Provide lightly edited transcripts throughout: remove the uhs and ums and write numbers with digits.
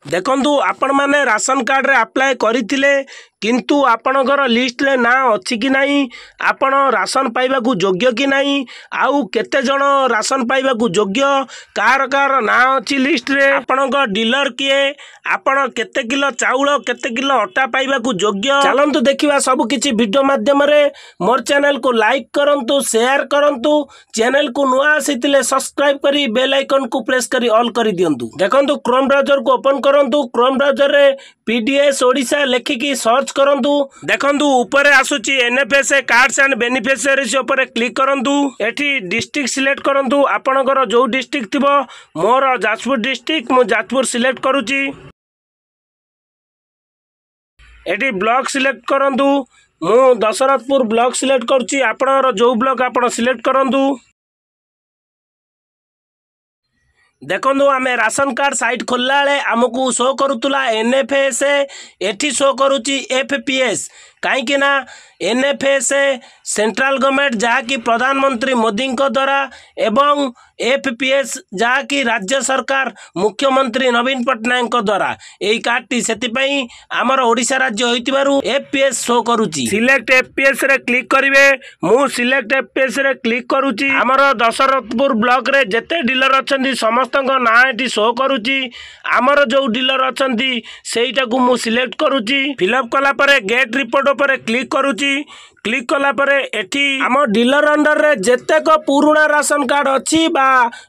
देखंतु आपण माने राशन कार्ड रे अप्लाई करिथिले किंतु आपणकर लिस्ट रे ना अछि कि नाही, आपण राशन पाइबा को योग्य कि नाही, आउ केते जण राशन पाइबा को योग्य, कार ना अछि लिस्ट रे, आपणक डीलर किए, आपण केते किलो चाउल केते किलो अटा पाइबा को योग्य। चलंतु देखिबा सब किछि वीडियो माध्यम रे। मोर चैनल को लाइक करंतु, शेयर करंतु, चैनल को नुआ आसीतिले सब्सक्राइब करी बेल आइकन को प्रेस करी ऑल करी दियंतु। देखंतु क्रोम ब्राउजर को ओपन करंतु, क्रोम ब्राउजर रे पीडीएस ओडिशा लेखिकी सर्च करंतु। देखंतु ऊपर आसुची एनएफएसए कार्ड्स एंड बेनिफिशियरीज ऊपर क्लिक करंतु। एठी डिस्ट्रिक्ट सिलेक्ट करंतु, आपणकर जो डिस्ट्रिक्ट थिबो, मोर जाजपुर डिस्ट्रिक्ट, मु जाजपुर सिलेक्ट करूची। एठी ब्लॉक सिलेक्ट करंतु, मु दशरथपुर ब्लॉक सिलेक्ट करूची। आपणकर जो ब्लॉक आपण सिलेक्ट करंतु। देखो आम राशन कार्ड साइट खोलला बेले आमको शो करूला एनएफएसए, एठी शो करुच्ची एफपीएस। कहीं ना एनएफएसए सेंट्रल गवर्नमेंट जहाँकि प्रधानमंत्री मोदी द्वारा एवं एफपीएस जहाँकि राज्य सरकार मुख्यमंत्री नवीन पट्टनायक द्वारा यही कार्डटी से आमर ओडिशा राज्य होइतिबारु एफपीएस शो करुच्ची। सिलेक्ट एफपीएस रे क्लिक करिवे, मु सिलेक्ट एफपीएस रे क्लिक करुच्ची। आमर दशरथपुर ब्लॉक रे जेते डीलर अछंती समस्त ना एटी शो करुच्ची। आमर जो डीलर अछंती सेटा को मु सिलेक्ट करुच्ची। फिलअप कला परे गेट रिपोर्ट पर क्लिक करुच्ची। क्लिक कला परे एठी आम डीलर अंडर रे जेतेक पुराना राशन कार्ड अच्छी बा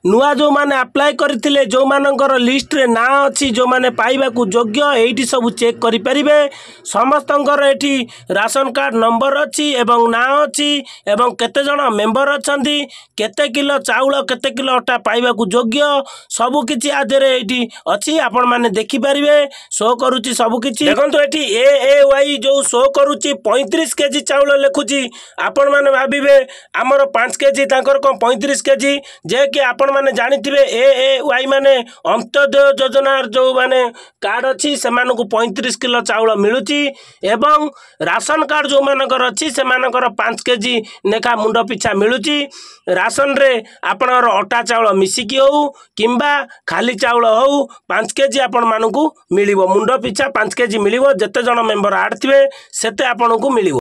नुआ जो माने अप्लाई करथिले, जो मानकर लिस्ट रे ना अच्छी, जो माने पाइबा को योग्य, एठी सब चेक करि परिबे। समस्तंकर एठी राशन कार्ड नंबर अच्छी एवं ना अच्छी एवं केते जण मेंबर अछंती, केते किलो चाउल केते किलो अटा पाइबा को योग्य, सब किछि आधेरे एठी अच्छी। आपण माने देखि परिबे, शो करूची सब किछि। देखंतु एठी एएवाई जो शो करूची 35 केजी चाउल लिखुची। आपण माने भाबिबे हमर 5 केजी तांकर कोन 35 केजी, जे कि आपण माने जानिथिबे एएवाई माने अंत्योदय योजना जो माने कार्ड अछि से मानको 35 किलो चाउल मिलुची एवं राशन कार्ड जो मानकर अछि से मानकर 5 केजी नेखा मुंड पिछा मिलुची। राशन रे आपणर अटा चाउल मिसिकी हो किंबा खाली चाउल हो 5 केजी आपण मानकू मिलिबो। मुंड पिछा 5 केजी मिलिबो। जेते जण मेंबर आड थिबे सेते आपणकू मिलिबो।